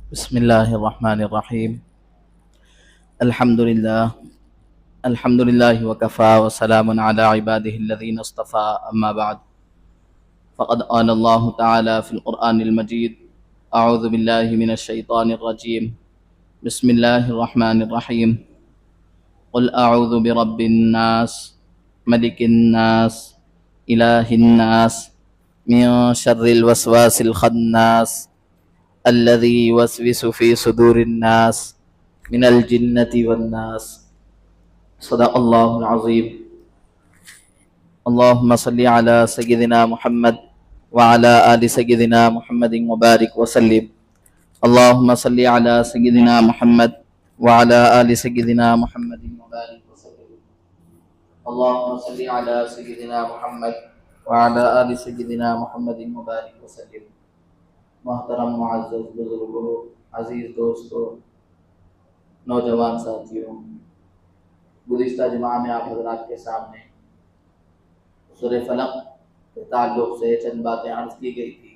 بسم الله الرحمن الرحيم. الحمد لله الحمد لله وكفى وسلام على عباده الذين اصطفى. أما بعد، فقد قال الله تعالى في القرآن المجيد: أعوذ بالله من الشيطان الرجيم. بسم الله الرحمن الرحيم. قل أعوذ برب الناس، ملك الناس، إله الناس، من شر الوسواس الخناس الذي يوسوس في صدور الناس من الجنة والناس. صدق اللہ العظیم. اللهم صل على سيدنا محمد وعلى آل سيدنا محمد وبارك وسلم. اللهم صل على سيدنا محمد وعلى آل سيدنا محمد وبارك وسلم. اللهم صل على سيدنا محمد وعلى آل سيدنا محمد وبارك وسلم. محترم معزز بزرگوں، عزیز دوستوں، نوجوان ساتھیوں، گزشتہ جمعہ میں آپ حضرات کے سامنے سورہ فلق کے تعلق سے چند باتیں عرض کی گئی تھی.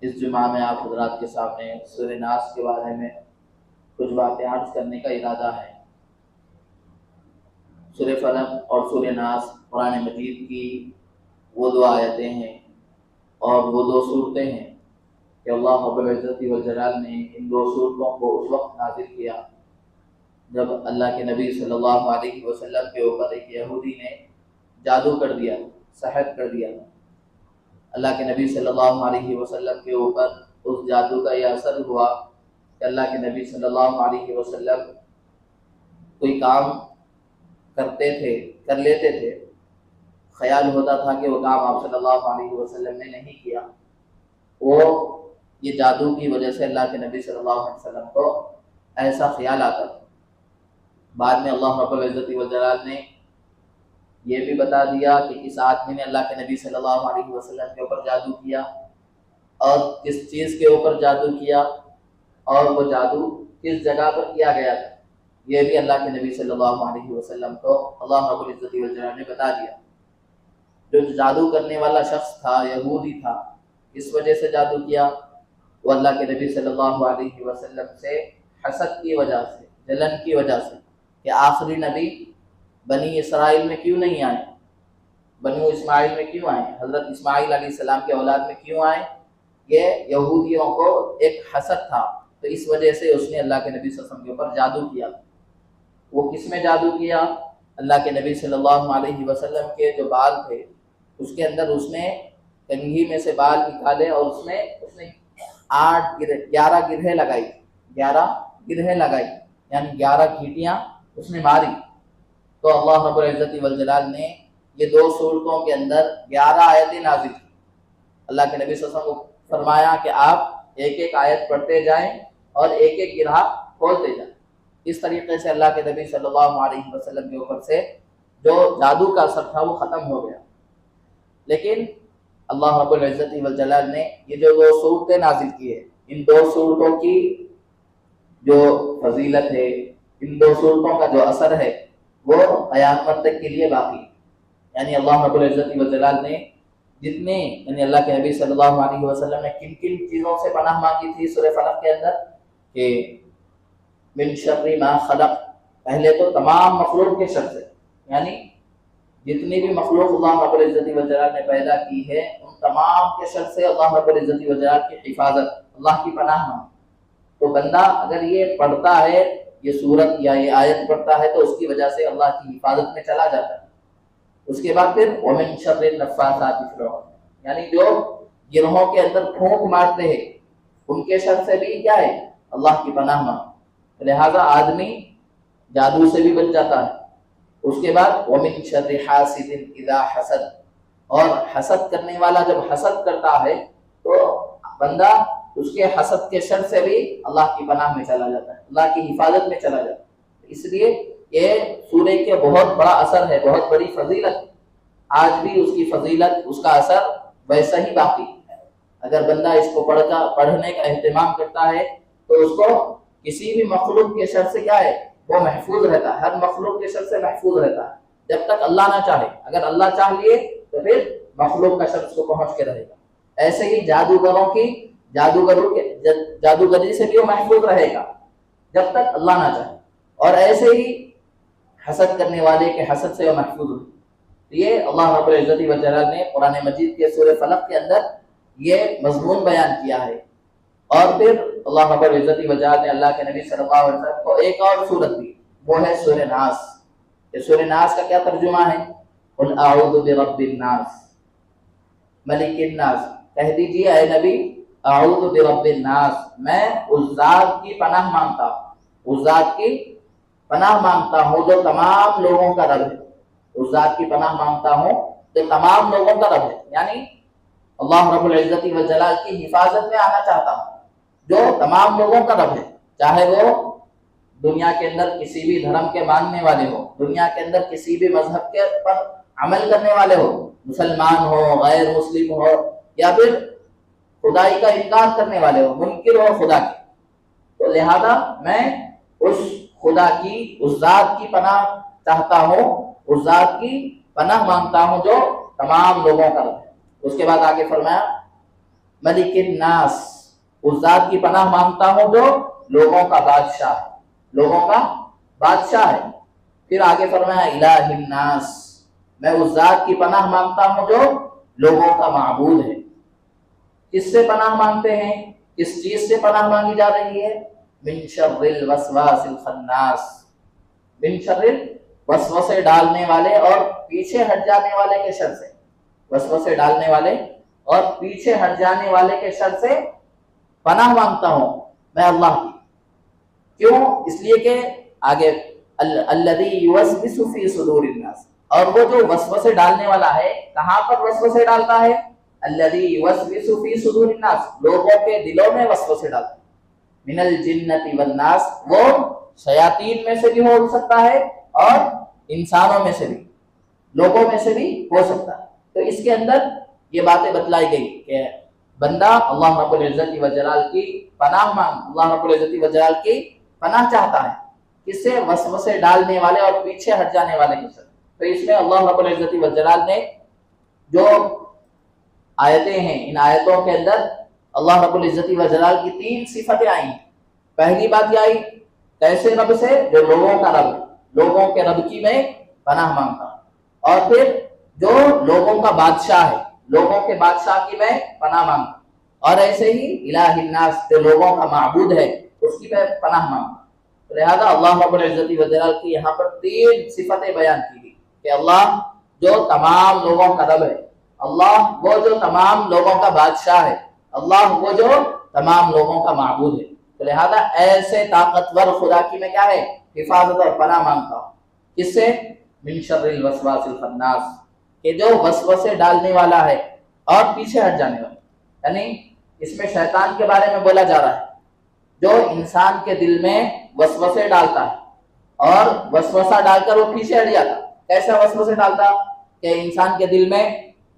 اس جمعہ میں آپ حضرات کے سامنے سورہ ناس کے بارے میں کچھ باتیں عرض کرنے کا ارادہ ہے. سورہ فلق اور سورہ ناس قرآن مجید کی وہ دو آیتیں ہیں اور وہ دو صورتیں ہیں کہ اللہ رب العزت والجلال نے ان دو صورتوں کو اس وقت نازل کیا جب اللہ کے نبی صلی اللہ علیہ وسلم کے اوپر ایک یہودی نے جادو کر دیا، سحر کر دیا. اللہ کے نبی صلی اللہ علیہ وسلم کے اوپر اس جادو کا یہ اثر ہوا کہ اللہ کے نبی صلی اللہ علیہ وسلم کوئی کام کر لیتے تھے، خیال ہوتا تھا کہ وہ کام آپ صلی اللہ علیہ وسلم نے نہیں کیا. وہ یہ جادو کی وجہ سے اللہ کے نبی صلی اللہ علیہ وسلم کو ایسا خیال آتا تھا. بعد میں اللہ رب العزت والجلال نے یہ بھی بتا دیا کہ کس آدمی نے اللہ کے نبی صلی اللہ علیہ وسلم کے اوپر جادو کیا اور کس چیز کے اوپر جادو کیا اور وہ جادو کس جگہ پر کیا گیا تھا. یہ بھی اللہ کے نبی صلی اللہ علیہ وسلم کو اللہ رب العزت والجلال نے بتا دیا. جو جادو کرنے والا شخص تھا یہودی تھا، اس وجہ سے جادو کیا وہ اللہ کے نبی صلی اللہ علیہ وسلم سے حسد کی وجہ سے، جلن کی وجہ سے کہ آخری نبی بنی اسرائیل میں کیوں نہیں آئے، بنو اسماعیل میں کیوں آئے، حضرت اسماعیل علیہ السلام کے اولاد میں کیوں آئے. یہ یہودیوں کو ایک حسد تھا، تو اس وجہ سے اس نے اللہ کے نبی صلی اللہ علیہ وسلم کے اوپر جادو کیا. وہ کس میں جادو کیا؟ اللہ کے نبی صلی اللہ علیہ وسلم کے جو بال تھے اس کے اندر اس نے کنگھی میں سے بال نکالے اور اس نے 11 گرہیں لگائی، 11 گرہیں لگائی، یعنی 11 گھیٹیاں اس نے ماری. تو اللہ رب العزت والجلال نے یہ دو صورتوں کے اندر 11 آیتیں نازل کی. اللہ کے نبی صلی اللہ علیہ وسلم کو فرمایا کہ آپ ایک ایک آیت پڑھتے جائیں اور ایک ایک گرہ کھولتے جائیں. اس طریقے سے اللہ کے نبی صلی اللہ علیہ وسلم کے اوپر سے جو جادو کا اثر تھا وہ ختم ہو گیا. لیکن اللہ رب العزت والجلال نے یہ جو دو صورتیں نازل کی ہے، ان دو صورتوں کی جو فضیلت ہے، ان دو صورتوں کا جو اثر ہے وہ قیامت تک کے لیے باقی. یعنی اللہ رب العزت والجلال نے جتنے یعنی اللہ کے نبی صلی اللہ علیہ وسلم نے کن کن چیزوں سے پناہ مانگی تھی سورہ فلق کے اندر کہ من شر ما خلق، پہلے تو تمام مخلوق کے شر سے، یعنی جتنی بھی مخلوق اللہ رب العزت والجلال نے پیدا کی ہے ان تمام کے شر سے اللہ رب العزت والجلال کی حفاظت، اللہ کی پناہ مانگ. تو بندہ اگر یہ پڑھتا ہے، یہ سورت یا یہ آیت پڑھتا ہے تو اس کی وجہ سے اللہ کی حفاظت میں چلا جاتا ہے. اس کے بعد پھر ومن شر النفاثات فی العقد، یعنی جو گروہوں کے اندر پھونک مارتے ہیں ان کے شر سے بھی کیا ہے، اللہ کی پناہ مانگ. لہذا آدمی جادو سے بھی بچ جاتا ہے. اس کے بعد ومن شر حاسد اذا حسد، اور حسد کرنے والا جب حسد کرتا ہے تو بندہ اس کے حسد کے شر سے بھی اللہ کی پناہ میں چلا جاتا ہے، اللہ کی حفاظت میں چلا جاتا ہے. اس لیے یہ سورہ کے بہت بڑا اثر ہے، بہت بڑی فضیلت. آج بھی اس کی فضیلت، اس کا اثر ویسا ہی باقی ہے. اگر بندہ اس کو پڑھنے کا اہتمام کرتا ہے تو اس کو کسی بھی مخلوق کے شر سے کیا ہے، وہ محفوظ رہتا ہے، ہر مخلوق کے شر سے محفوظ رہتا ہے جب تک اللہ نہ چاہے. اگر اللہ چاہ لیے تو پھر مخلوق کا شر اس کو پہنچ کے رہے گا. ایسے ہی جادوگروں جادوگری سے بھی وہ محفوظ رہے گا جب تک اللہ نہ چاہے، اور ایسے ہی حسد کرنے والے کے حسد سے وہ محفوظ ہو۔ یہ اللہ رب العزت والجلال نے قرآن مجید کے سورہ فلق کے اندر یہ مضمون بیان کیا ہے۔ اور پھر اللہ رب العزت والجلال نے اللہ کے نبی صلی اللہ علیہ وسلم کو ایک اور سورت دی، وہ ہے سورہ ناس۔ یہ سورہ ناس کا کیا ترجمہ ہے؟ قل اعوذ برب الناس ملک الناس، کہہ دیجیے اے نبی اعوذ برب الناس، میں اس ذات کی پناہ مانگتا ہوں، اس ذات کی پناہ مانگتا ہوں جو تمام لوگوں کا رب ہے، اس ذات کی پناہ مانگتا ہوں جو تمام لوگوں کا رب ہے، یعنی اللہ رب العزت والجلال کی حفاظت میں آنا چاہتا ہوں جو تمام لوگوں کا رب ہے، چاہے وہ دنیا کے اندر کسی بھی دھرم کے ماننے والے ہو، دنیا کے اندر کسی بھی مذہب کے پر عمل کرنے والے ہو، مسلمان ہو، غیر مسلم ہو، یا پھر خدائی کا انکار کرنے والے ہو، منکر ہو خدا کے، تو لہذا میں اس خدا کی، اس ذات کی پناہ چاہتا ہوں، اس ذات کی پناہ مانگتا ہوں جو تمام لوگوں کا رب ہے۔ اس کے بعد آگے فرمایا ملک الناس، اس ذات کی پناہ مانگتا ہوں جو لوگوں کا بادشاہ ہے، لوگوں کا بادشاہ ہے۔ پھر آگے فرمایا الہ الناس، میں اس ذات کی پناہ مانگتا ہوں جو لوگوں کا معبود ہے۔ کس سے پناہ مانگتے ہیں؟ کس چیز سے پناہ مانگی جا رہی ہے؟ من شر الوسواس الخناس، من شر وسوسے ڈالنے والے اور پیچھے ہٹ جانے والے کے شر سے، وسوسے ڈالنے والے اور پیچھے ہٹ جانے والے کے شر سے پناہ مانگتا ہوں میں اللہ کی۔ کیوں؟ اس لیے کہ آگے الذی یوسوس فی صدور الناس، اور وہ جو وسوسے ڈالنے والا ہے کہاں پر وسوسے ڈالتا ہے؟ الذی یوسوس فی صدور الناس، لوگوں کے دلوں میں وسوسے ڈالتا ہے۔ من الجنۃ والناس، وہ شیاطین میں سے بھی ہو سکتا ہے اور انسانوں میں سے بھی، لوگوں میں سے بھی ہو سکتا ہے۔ تو اس کے اندر یہ باتیں بتلائی گئی کہ بندہ اللہ رب العزت والجلال کی پناہ مانگ، اللہ رب العزت والجلال کی پناہ چاہتا ہے، کس سے؟ وسوسے ڈالنے والے اور پیچھے ہٹ جانے والے کے سے۔ تو اس میں اللہ رب العزت والجلال نے جو آیتیں ہیں، ان آیتوں کے اندر اللہ رب العزت والجلال کی 3 صفتیں آئی ہیں۔ پہلی بات یہ آئی کیسے رب سے؟ جو لوگوں کا رب ہے، لوگوں کے رب کی میں پناہ مانگتا ہوں، اور پھر جو لوگوں کا بادشاہ ہے، لوگوں کے بادشاہ کی میں پناہ مانگتا ہوں، اور ایسے ہی الہ الناس، جو لوگوں کا معبود ہے، اس کی میں پناہ مانگتا ہوں۔ لہذا اللہ رب العزت والجلال کی یہاں پر 3 صفتیں بیان کی گئی کہ اللہ جو تمام لوگوں کا رب ہے، اللہ وہ جو تمام لوگوں کا بادشاہ ہے، اللہ وہ جو تمام لوگوں کا معبود ہے۔ تو لہذا ایسے طاقتور خدا کی میں کیا ہے؟ حفاظت اور پناہ مانگتا ہوں، کس سے؟ من شر الوسواس الخناس، کہ جو وسوسے ڈالنے والا ہے اور پیچھے ہٹ جانے والا، یعنی اس میں شیطان کے بارے میں بولا جا رہا ہے جو انسان کے دل میں وسوسے ڈالتا ہے اور وسوسہ ڈال کر وہ پیچھے ہٹ جاتا۔ کیسا وسوسے ڈالتا؟ کہ انسان کے دل میں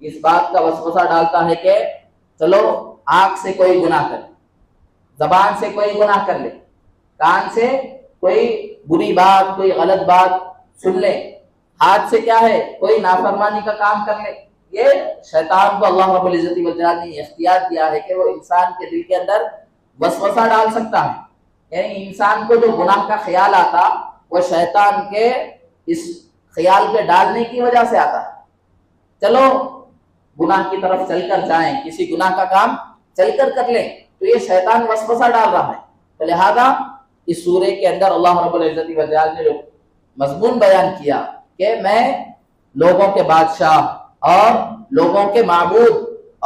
اس بات کا وسوسہ ڈالتا ہے کہ چلو آنکھ سے کوئی گناہ کر لے، زبان سے کوئی گناہ کر لے، کان سے کوئی بری بات، کوئی غلط بات سن لے، ہاتھ سے کیا ہے کوئی نافرمانی کا کام کر لے۔ یہ شیطان کو اللہ رب العزت والجلال نے اختیار دیا ہے کہ وہ انسان کے دل کے اندر وسوسہ ڈال سکتا ہے، یعنی انسان کو جو گناہ کا خیال آتا وہ شیطان کے اس خیال کے ڈالنے کی وجہ سے آتا ہے۔ چلو گناہ کی طرف چل کر جائیں، کسی گناہ کا کام چل کر لیں، تو یہ شیطان وسوسہ ڈال رہا ہے۔ تو لہذا اس سورے کے اندر اللہ رب العزت والجلال نے جو مضمون بیان کیا کہ میں لوگوں کے بادشاہ اور لوگوں کے معبود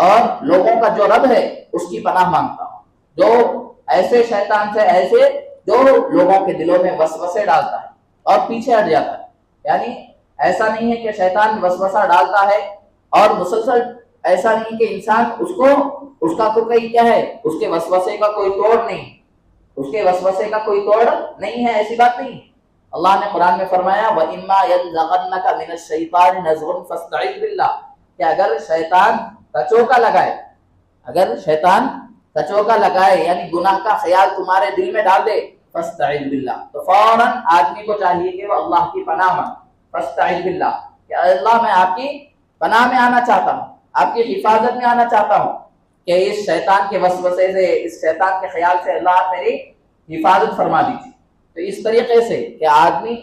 اور لوگوں کا جو رب ہے اس کی پناہ مانگتا ہوں، جو ایسے شیطان سے، ایسے جو لوگوں کے دلوں میں وسوسے ڈالتا ہے اور پیچھے ہٹ جاتا ہے۔ یعنی ایسا نہیں ہے کہ شیطان وسوسہ ڈالتا ہے اور مسلسل، ایسا نہیں کہ انسان اس کا تو کئی کیا ہے، اس کے وسوسے کا کوئی توڑ نہیں، اس کے وسوسے کا کوئی توڑ نہیں ہے، ایسی بات نہیں۔ اللہ نے قرآن میں فرمایا وَإِمَّا يَنزَغَنَّكَ مِنَ الشَّيْطَانِ نَزْغٌ فَاسْتَعِذْ بِاللَّهِ، کہ اگر شیطان کچوکا لگائے، اگر شیطان کچوکا لگائے یعنی گناہ کا خیال تمہارے دل میں ڈال دے، فَاسْتَعِذْ بِاللَّهِ، تو فوراً آدمی کو چاہیے کہ وہ اللہ کی پناہ مانگے، فَاسْتَعِذْ بِاللَّهِ، کہ اللہ میں آپ کی پناہ میں آنا چاہتا ہوں، آپ کی حفاظت میں آنا چاہتا ہوں۔ کہ اس شیطان کے وسوسے سے، اس شیطان کے خیال سے اللہ میری حفاظت فرما دیجیے۔ تو اس طریقے سے کہ آدمی،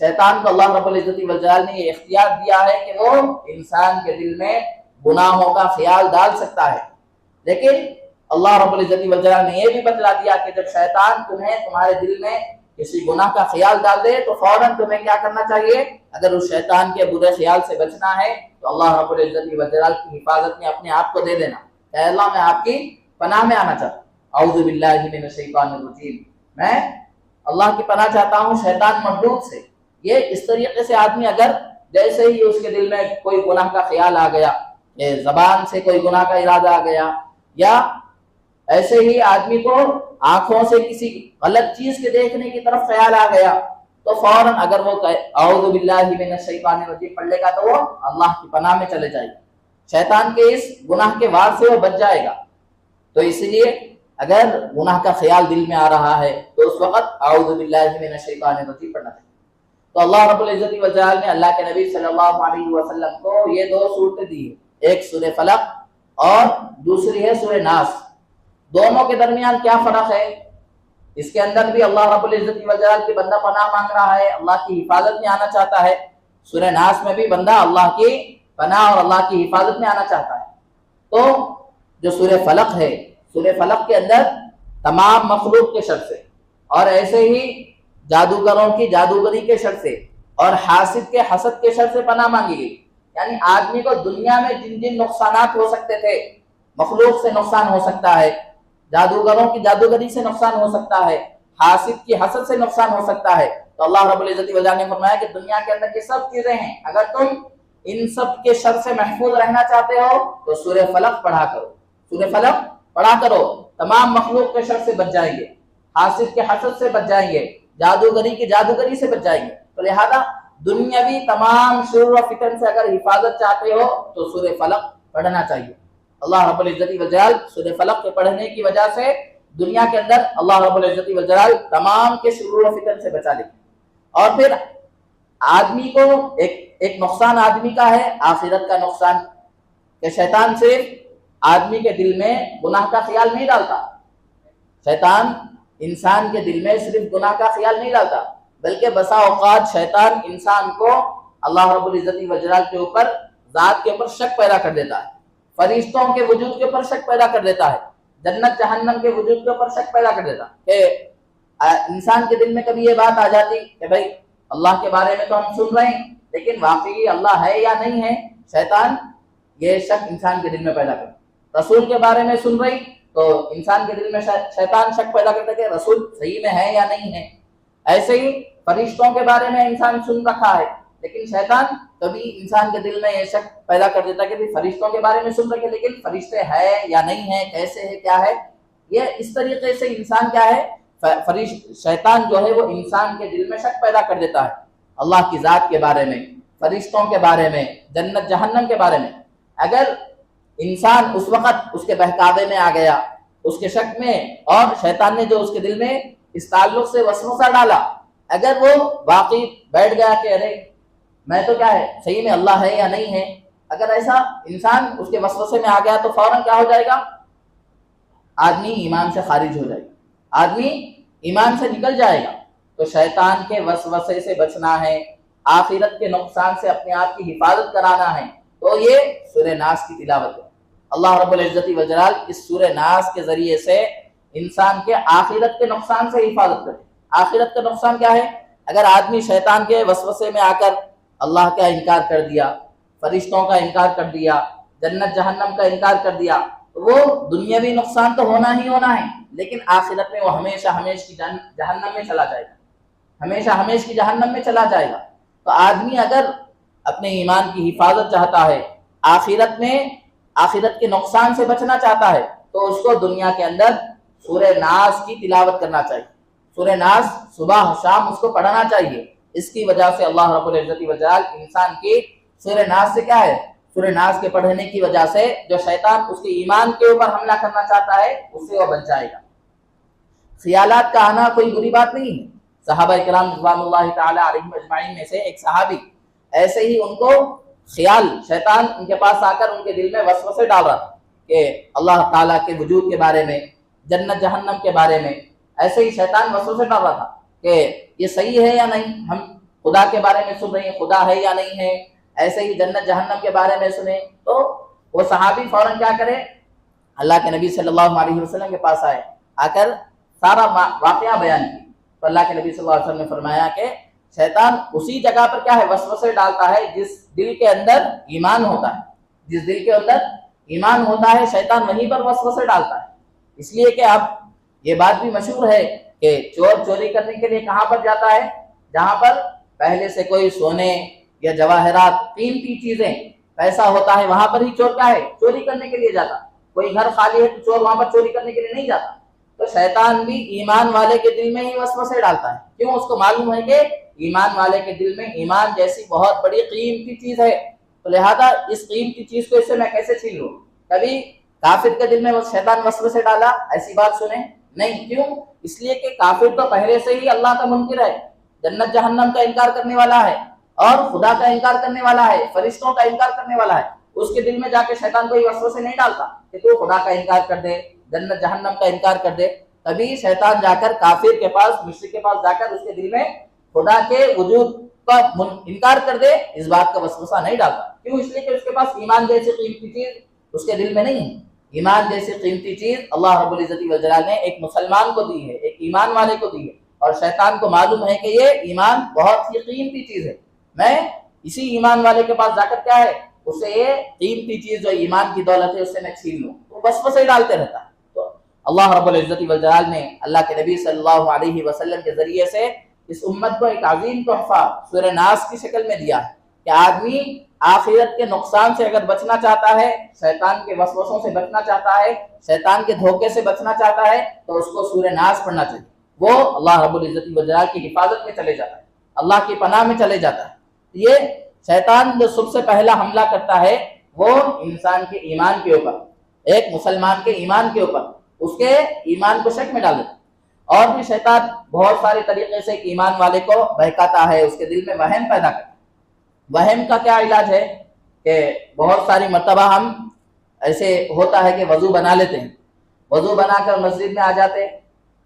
شیطان کو اللہ رب العزت والجلال نے یہ اختیار دیا ہے کہ وہ انسان کے دل میں گناہوں کا خیال ڈال سکتا ہے، لیکن اللہ رب العزت والجلال نے یہ بھی بتلا دیا کہ جب شیطان تمہارے دل میں کسی گناہ کا خیال ڈال دے تو فوراً تمہیں کیا کرنا چاہیے؟ اگر اس شیطان کے برے خیال سے بچنا ہے تو اللہ رب العزت والجلال کی حفاظت میں اپنے آپ کو دے دینا، اے اللہ میں آپ کی پناہ میں آنا چاہتا ہوں، اعوذ باللہ من الشیطان الرجیم، میں اللہ کی پناہ چاہتا ہوں شیطان مردود سے۔ یہ اس طریقے سے آدمی اگر جیسے ہی اس کے دل میں کوئی گناہ کا خیال آ گیا، زبان سے کوئی گناہ کا ارادہ آ گیا، یا ایسے ہی آدمی کو آنکھوں سے کسی غلط چیز کے دیکھنے کی طرف خیال آ گیا، تو فوراً اگر وہ اعوذ باللہ من الشیطان الرجیم پڑھ لے گا تو وہ اللہ کی پناہ میں چلے جائے گا، شیطان کے اس گناہ کے وار سے وہ بچ جائے گا۔ تو اس لیے اگر گناہ کا خیال دل میں آ رہا ہے تو اس وقت اعوذ باللہ من الشیطان الرجیم پڑھنا چاہیے۔ تو اللہ رب العزت والجلال نے اللہ کے نبی صلی اللہ علیہ وسلم کو یہ دو صورتیں دی ہیں، ایک سورہ فلق اور دوسری ہے سورہ ناس۔ دونوں کے درمیان کیا فرق ہے؟ اس کے اندر بھی اللہ رب العزت والجلال کی بندہ پناہ مانگ رہا ہے، اللہ کی حفاظت میں آنا چاہتا ہے۔ سورہ ناس میں بھی بندہ اللہ کی پناہ اور اللہ کی حفاظت میں آنا چاہتا ہے۔ تو جو سورہ فلق ہے، سورہ فلق کے اندر تمام مخلوق کے شر سے، اور ایسے ہی جادوگروں کی جادوگری کے شر سے، اور حاسد کے حسد کے شر سے پناہ مانگی گئی۔ یعنی آدمی کو دنیا میں جن جن نقصانات ہو سکتے تھے، مخلوق سے نقصان ہو سکتا ہے، جادوگروں کی جادوگری سے نقصان ہو سکتا ہے، حاسد کی حسد سے نقصان ہو سکتا ہے، تو اللہ رب العزت والجلال نے فرمایا کہ دنیا کے اندر یہ سب چیزیں ہیں، اگر تم ان سب کے شر سے محفوظ رہنا چاہتے ہو تو سورہ فلق پڑھا کرو، سورہ فلق پڑھا کرو، تمام مخلوق کے شر سے بچ جائیں گے، حاسد کے حسد سے بچ جائیں گے، جادوگری کی جادوگری سے بچ جائیں گے۔ تو لہذا دنیاوی تمام شرور و فتن سے اگر حفاظت چاہتے ہو تو سورہ فلق پڑھنا چاہیے۔ اللہ رب العزت والجلال سورہ فلق کے پڑھنے کی وجہ سے دنیا کے اندر اللہ رب العزت والجلال تمام کے شرور و فتن سے بچا لے۔ اور پھر آدمی کو ایک نقصان آدمی کا ہے، آخرت کا نقصان، کہ شیطان صرف آدمی کے دل میں گناہ کا خیال نہیں ڈالتا، شیطان انسان کے دل میں صرف گناہ کا خیال نہیں ڈالتا، بلکہ بسا اوقات شیطان انسان کو اللہ رب العزت والجلال کے اوپر، ذات کے اوپر شک پیدا کر دیتا ہے، فرشتوں کے وجود کے اوپر شک پیدا کر دیتا ہے، جنت جہنم کے وجود کے اوپر شک پیدا کر دیتا ہے۔ کہ انسان کے دل میں کبھی یہ بات آ جاتی کہ بھائی اللہ کے بارے میں تو ہم سن رہے ہیں لیکن واقعی اللہ ہے یا نہیں ہے، شیطان یہ شک انسان کے دل میں پیدا کرتا۔ رسول کے بارے میں سن رہی تو انسان کے دل میں شیطان شک پیدا کرتا کہ رسول صحیح میں ہے یا نہیں ہے۔ ایسے ہی فرشتوں کے بارے میں انسان سن رکھا ہے لیکن شیطان کبھی انسان کے دل میں یہ شک پیدا کر دیتا کہ فرشتوں کے بارے میں سن رکھے لیکن فرشتے ہے یا نہیں ہے، کیسے ہے، کیا ہے۔ یہ اس طریقے سے انسان کیا ہے، شیطان جو ہے وہ انسان کے دل میں شک پیدا کر دیتا ہے اللہ کی ذات کے بارے میں، فرشتوں کے بارے میں، جنت جہنم کے بارے میں۔ اگر انسان اس وقت اس کے بہکاوے میں آ گیا، اس کے شک میں، اور شیطان نے جو اس کے دل میں اس تعلق سے وسوسہ ڈالا، اگر وہ واقعی بیٹھ گیا کہ ارے میں تو کیا ہے، صحیح میں اللہ ہے یا نہیں ہے، اگر ایسا انسان اس کے وسوسے میں آ گیا تو فوراً کیا ہو جائے گا، آدمی ایمان سے خارج ہو جائے گا، آدمی ایمان سے نکل جائے گا۔ تو شیطان کے وسوسے سے بچنا ہے، آخرت کے نقصان سے اپنے آپ کی حفاظت کرانا ہے، تو یہ سورہ ناس کی تلاوت ہے۔ اللہ رب العزت والجلال اس سورہ ناس کے ذریعے سے انسان کے آخرت کے نقصان سے حفاظت کرے۔ آخرت کا نقصان کیا ہے؟ اگر آدمی شیطان کے وسوسے میں آ کر اللہ کا انکار کر دیا، فرشتوں کا انکار کر دیا، جنت جہنم کا انکار کر دیا، تو وہ دنیاوی نقصان تو ہونا ہی ہونا ہے، لیکن آخرت میں وہ ہمیشہ ہمیش کی جہنم میں چلا جائے گا، ہمیشہ ہمیش کی جہنم میں چلا جائے گا۔ تو آدمی اگر اپنے ایمان کی حفاظت چاہتا ہے، آخرت کے نقصان سے بچنا چاہتا ہے، تو اس کو دنیا کے اندر سورہ ناس کی تلاوت کرنا چاہیے۔ سورہ ناس صبح شام اس کو پڑھنا چاہیے۔ اس کی وجہ سے اللہ رب العزت والجلال انسان کی سورہ ناس سے کیا ہے، سورہ ناس کے پڑھنے کی وجہ سے جو شیطان اس کے ایمان کے اوپر حملہ کرنا چاہتا ہے اس سے وہ بچ جائے گا۔ خیالات کا آنا کوئی بری بات نہیں ہے۔ صحابہ کرام رضوان اللہ تعالی علیہم اجمعین میں سے ایک صحابی ایسے ہی ان کو خیال، شیطان ان کے پاس آ کر ان کے دل میں وسوسے ڈال رہا تھا کہ اللہ تعالیٰ کے وجود کے بارے میں، جنت جہنم کے بارے میں، ایسے ہی شیطان وسوسے ڈال رہا تھا کہ یہ صحیح ہے یا نہیں، ہم خدا کے بارے میں سن رہے ہیں، خدا ہے یا نہیں ہے، ایسے ہی جنت جہنم کے بارے میں سنیں. تو وہ صحابی فوراً کیا کرے، اللہ کے نبی صلی اللہ علیہ وسلم کے پاس آئے، آ کر سارا واقعہ بیان کی. تو اللہ کے نبی صلی اللہ علیہ وسلم نے فرمایا کہ شیطان اسی جگہ پر کیا ہے، وسوسے ڈالتا ہے جس دل کے اندر ایمان ہوتا ہے. جس دل کے اندر ایمان ہوتا ہے شیطان وہیں پر وسوسے ڈالتا ہے. اس لیے کہ اب یہ بات بھی مشہور ہے کہ چور چوری کرنے کے لیے کہاں پر جاتا ہے، جہاں پر پہلے سے کوئی سونے یا جواہرات قیمتی چیزیں پیسہ ہوتا ہے، وہاں پر ہی چور کیا ہے، چوری کرنے کے لیے جاتا. کوئی گھر خالی ہے تو چور وہاں پر چوری کرنے کے لیے نہیں جاتا. تو شیطان بھی ایمان والے کے دل میں ہی وسوسے ڈالتا ہے. کیوں؟ اس کو معلوم ہے کہ ایمان والے کے دل میں ایمان جیسی بہت بڑی قیمتی چیز ہے، تو لہذا اس قیمتی چیز کو اس سے میں کیسے چھین لوں. کبھی کافر کے دل میں شیطان وسوسے ڈالا ایسی بات سنیں نہیں. کیوں؟ اس لیے کہ کافر تو پہلے سے ہی اللہ کا منکر ہے، جنت جہنم کا انکار کرنے والا ہے، اور خدا کا انکار کرنے والا ہے، فرشتوں کا انکار کرنے والا ہے. اس کے دل میں جا کے شیطان کوئی وسوسے نہیں ڈالتا کہ تو خدا کا انکار کر دے، جنت جہنم کا انکار کر دے. تبھی شیطان جا کر کافر کے پاس، مشرک کے پاس جا کر اس کے دل میں خدا کے وجود کا انکار کر دے، اس بات کا وسوسہ نہیں ڈالتا. کیوں؟ اس لیے کہ اس کے پاس ایمان جیسی قیمتی چیز اس کے دل میں نہیں ہے. ایمان جیسی قیمتی چیز اللہ رب العزت والجلال نے ایک مسلمان کو دی ہے، ایک ایمان والے کو دی ہے، اور شیطان کو معلوم ہے کہ یہ ایمان بہت ہی قیمتی چیز ہے. میں اسی ایمان والے کے پاس جا کر کیا ہے، اسے یہ قیمتی چیز جو ایمان کی دولت ہے اس سے میں چھین لوں. تو وسوسے ڈالتے رہتا ہے. تو اللہ رب العزت والجلال نے اللہ کے نبی صلی اللہ علیہ وسلم کے ذریعے سے اس امت کو ایک عظیم تحفہ سورہ ناس کی شکل میں دیا ہے کہ آدمی آخرت کے نقصان سے اگر بچنا چاہتا ہے، شیطان کے وسوسوں سے بچنا چاہتا ہے، شیطان کے دھوکے سے بچنا چاہتا ہے، تو اس کو سورہ ناس پڑھنا چاہیے. وہ اللہ رب العزت والجلال کی حفاظت میں چلے جاتا ہے، اللہ کی پناہ میں چلے جاتا ہے. یہ شیطان جو سب سے پہلا حملہ کرتا ہے وہ انسان کے ایمان کے اوپر، ایک مسلمان کے ایمان کے اوپر، اس کے ایمان کو شک میں ڈال دیتا ہے. اور بھی شیطان بہت سارے طریقے سے ایمان والے کو بہکاتا ہے، اس کے دل میں وہم پیدا کرتا ہے. وہم کا کیا علاج ہے کہ بہت ساری مرتبہ ہم ایسے ہوتا ہے کہ وضو بنا لیتے ہیں، وضو بنا کر مسجد میں آ جاتے،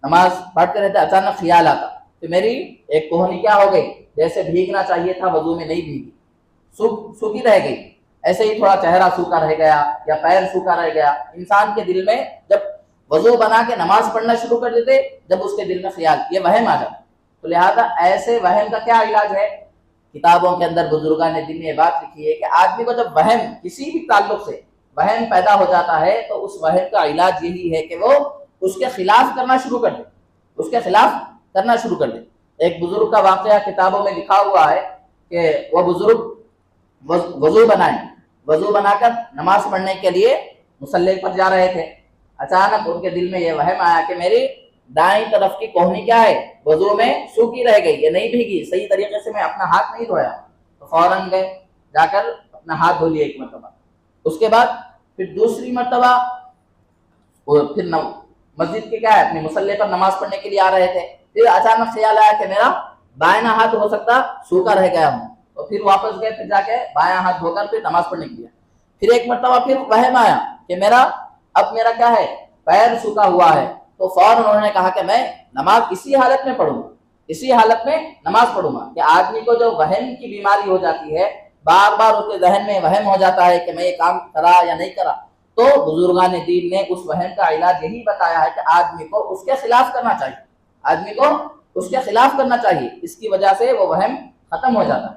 نماز پڑھتے رہتے، اچانک خیال آتا کہ میری ایک کوہنی کیا ہو گئی، جیسے بھیگنا چاہیے تھا وضو میں نہیں بھیگی، سوکھی رہ گئی. ایسے ہی تھوڑا چہرہ سوکھا رہ گیا یا پیر سوکھا رہ گیا. انسان کے دل میں جب وضو بنا کے نماز پڑھنا شروع کر دیتے، جب اس کے دل میں خیال، یہ وہم آ جاتا. تو لہذا ایسے وہم کا کیا علاج ہے؟ کتابوں کے اندر بزرگان دین نے یہ بات لکھی ہے کہ آدمی کو جب وہم کسی بھی تعلق سے وہم پیدا ہو جاتا ہے تو اس وہم کا علاج یہی ہے کہ وہ اس کے خلاف کرنا شروع کر دے، اس کے خلاف کرنا شروع کر دے. ایک بزرگ کا واقعہ کتابوں میں لکھا ہوا ہے کہ وہ بزرگ وضو بنائیں، وضو بنا کر نماز پڑھنے کے لیے مصلی پر جا رہے تھے. اچانک ان کے دل میں یہ وہم آیا کہ میری دائیں طرف کی کوہنی کیا ہے، وضو میں سوکھی رہ گئی، یہ نہیں بھیگی، صحیح طریقے سے میں اپنا ہاتھ نہیں دھویا. تو فوراً گئے، جا کر اپنا ہاتھ دھو لیا ایک مرتبہ. اس کے بعد پھر دوسری مرتبہ پھر مسجد کے کیا ہے اپنے مصلی پر نماز پڑھنے کے لیے آ رہے تھے. پھر اچانک خیال آیا کہ میرا بائیں ہاتھ ہو سکتا سوکھا رہ گیا ہوں. تو پھر واپس گئے، پھر جا کے بائیں ہاتھ دھو کر پھر نماز پڑھنے کے لیے. پھر ایک مرتبہ پھر وہم آیا کہ اب میرا کیا ہے، پیر سوکھا ہوا ہے. تو فوراً انہوں نے کہا کہ میں نماز اسی حالت میں پڑھوں گا، اسی حالت میں نماز پڑھوں گا. کہ آدمی کو جو وہم کی بیماری ہو جاتی ہے، بار بار اس کے ذہن میں وہم ہو جاتا ہے کہ میں یہ کام کرا یا نہیں کرا، تو بزرگان دین نے اس وہم کا علاج یہی بتایا ہے کہ آدمی کو اس کے خلاف کرنا چاہیے، آدمی کو اس کے خلاف کرنا چاہیے. اس کی وجہ سے وہ وہم ختم ہو جاتا ہے.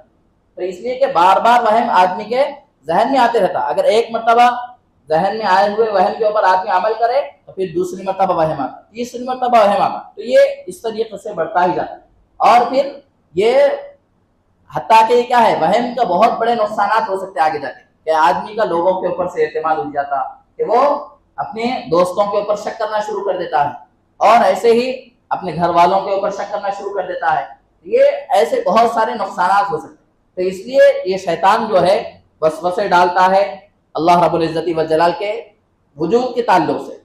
تو اس لیے کہ بار بار وہم آدمی کے ذہن میں آتے رہتا. اگر ایک مرتبہ ذہن میں آئے ہوئے وہم کے اوپر آدمی عمل کرے تو پھر دوسری مرتبہ وہم آتا، تیسری مرتبہ وہم آتا. تو یہ اس طریقے سے بڑھتا ہی جاتا ہے. اور پھر یہ حتیٰ کہ کیا ہے، وہم کا بہت بڑے نقصانات ہو سکتے ہیں آگے جا کے، کہ آدمی کا لوگوں کے اوپر سے اعتماد اٹھ جاتا، کہ وہ اپنے دوستوں کے اوپر شک کرنا شروع کر دیتا ہے، اور ایسے ہی اپنے گھر والوں کے اوپر شک کرنا شروع کر دیتا ہے. یہ ایسے بہت سارے نقصانات ہو سکتے ہیں. تو اس لیے یہ شیطان جو ہے وسوسے ڈالتا ہے اللہ رب العزت والجلال کے وجود کے تعلق سے،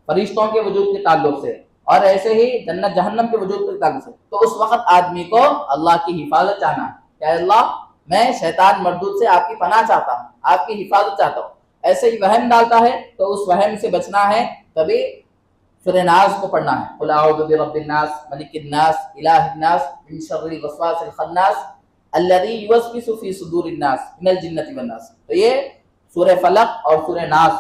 فرشتوں کے وجود کے تعلق سے، اور ایسے ہی جنت جہنم کے وجود کے تعلق سے. تو اس وقت آدمی کو اللہ کی حفاظت چاہنا ہے کہ اللہ میں شیطان مردود سے آپ کی پناہ چاہتا ہوں، آپ کی حفاظت چاہتا ہوں. ایسے ہی وہم ڈالتا ہے تو اس وہم سے بچنا ہے، تبھی سورہ ناس کو پڑھنا ہے۔ قل اعوذ برب الناس ملک الناس الہ الناس من شر الوسواس الخناس الذی یوسوس فی صدور الناس من الجنۃ والناس۔ تو یہ سورہ فلق اور سورہ ناس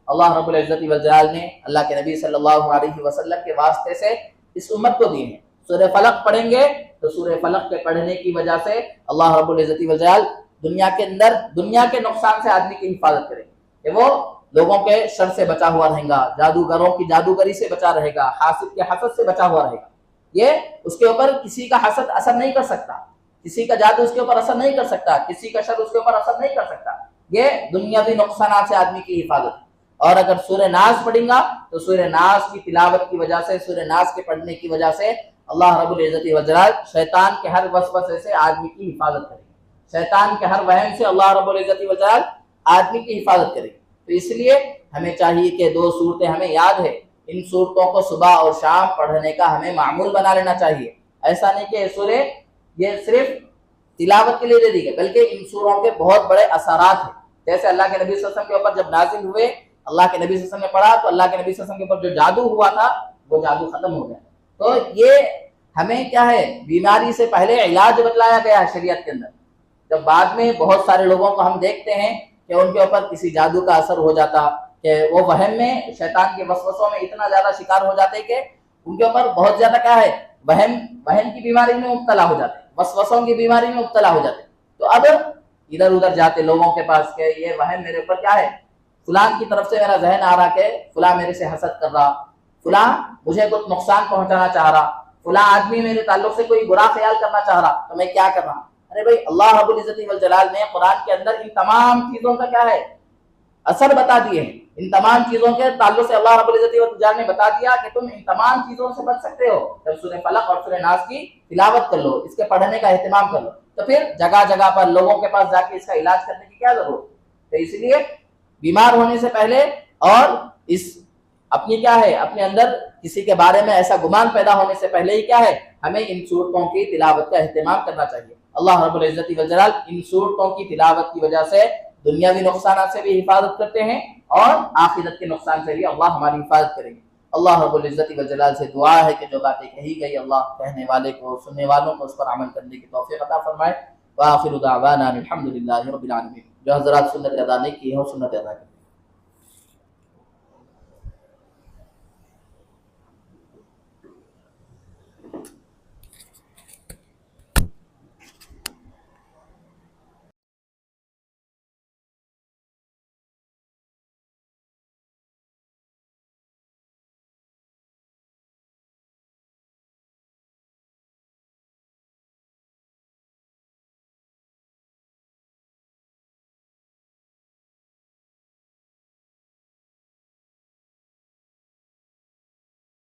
اللہ رب العزت والجلال نے اللہ کے نبی صلی اللہ علیہ وسلم کے واسطے سے اس امت کو دیے ہیں۔ سورہ فلق پڑھیں گے تو سورہ فلق کے پڑھنے کی وجہ سے اللہ رب العزت والجلال دنیا کے اندر دنیا کے نقصان سے آدمی کی حفاظت کرے کہ وہ لوگوں کے شر سے بچا ہوا رہے گا، جادوگروں کی جادوگری سے بچا رہے گا، حاسد کے حسد سے بچا ہوا رہے گا۔ یہ اس کے اوپر کسی کا حسد اثر نہیں کر سکتا، کسی کا جادو اس کے اوپر اثر نہیں کر سکتا، کسی کا شر اس کے اوپر اثر نہیں کر سکتا۔ یہ دنیاوی نقصانات سے آدمی کی حفاظت ہے۔ اور اگر سورہ ناس پڑھیں گا تو سورہ ناس کی تلاوت کی وجہ سے، سورہ ناس کے پڑھنے کی وجہ سے اللہ رب العزت والجلال شیطان کے ہر وسوسے سے آدمی کی حفاظت کرے گا، شیطان کے ہر وہم سے اللہ رب العزت والجلال آدمی کی حفاظت کرے گا۔ تو اس لیے ہمیں چاہیے کہ دو صورتیں ہمیں یاد ہے، ان صورتوں کو صبح اور شام پڑھنے کا ہمیں معمول بنا لینا چاہیے۔ ایسا نہیں کہ سورے یہ صرف تلاوت کے لیے دے دی گئی، بلکہ ان سوروں کے بہت بڑے اثرات ہیں۔ جیسے اللہ کے نبی صلی اللہ علیہ وسلم کے اوپر جب نازل ہوئے، اللہ کے نبی صلی اللہ علیہ وسلم نے پڑھا تو اللہ کے نبی صلی اللہ علیہ وسلم کے اوپر جو جادو ہوا تھا وہ جادو ختم ہو گیا۔ تو یہ ہمیں کیا ہے، بیماری سے پہلے علاج بتلایا گیا ہے شریعت کے اندر۔ جب بعد میں بہت سارے لوگوں کو ہم دیکھتے ہیں کہ ان کے اوپر کسی جادو کا اثر ہو جاتا، کہ وہ وہم میں شیطان کے وسوسوں میں اتنا زیادہ شکار ہو جاتے کہ ان کے اوپر بہت زیادہ کیا ہے، وہم کی بیماری میں مبتلا ہو جاتے، وسوسوں کی بیماری میں مبتلا ہو جاتے۔ تو اب ادھر ادھر جاتے لوگوں کے پاس کہ یہ وہم میرے اوپر کیا ہے، فلان کی طرف سے میرا ذہن آ رہا کہ فلاں میرے سے حسد کر رہا، فلاں مجھے کچھ نقصان پہنچانا چاہ رہا، فلاں آدمی میرے تعلق سے کوئی برا خیال کرنا چاہ رہا، تو میں کیا کر رہا؟ ارے بھائی، اللہ رب العزت والجلال نے قرآن کے اندر ان تمام چیزوں کا کیا ہے، اثر بتا دیے ہیں۔ ان تمام چیزوں کے تعلق سے اللہ رب العزت والجلال نے بتا دیا کہ تم ان تمام چیزوں سے بچ سکتے ہو جب سورہ فلق اور سورہ ناس کی تلاوت کر لو، اس کے پڑھنے کا اہتمام کر لو۔ تو پھر جگہ جگہ پر لوگوں کے پاس جا کے اس کا علاج کرنے کی کیا ضرورت؟ تو اس لیے بیمار ہونے سے پہلے اور اس اپنی کیا ہے، اپنے اندر کسی کے بارے میں ایسا گمان پیدا ہونے سے پہلے ہی کیا ہے، ہمیں ان صورتوں کی تلاوت کا اہتمام کرنا چاہیے۔ اللہ رب العزت والجلال ان صورتوں کی تلاوت کی وجہ سے دنیاوی نقصانات سے بھی حفاظت کرتے ہیں اور آخرت کے نقصان سے بھی اللہ ہماری حفاظت کریں گے۔ اللہ رب العزت والجلال سے دعا ہے کہ جو باتیں کہی گئی اللہ کہنے والے کو، سننے والوں کو اس پر عمل کرنے کی توفیق عطا فرمائے۔ وآخر دعوانا الحمدللہ رب العالمین۔ جو حضرات سنت ادا نہیں کی ہے وہ سنت ادا کریں۔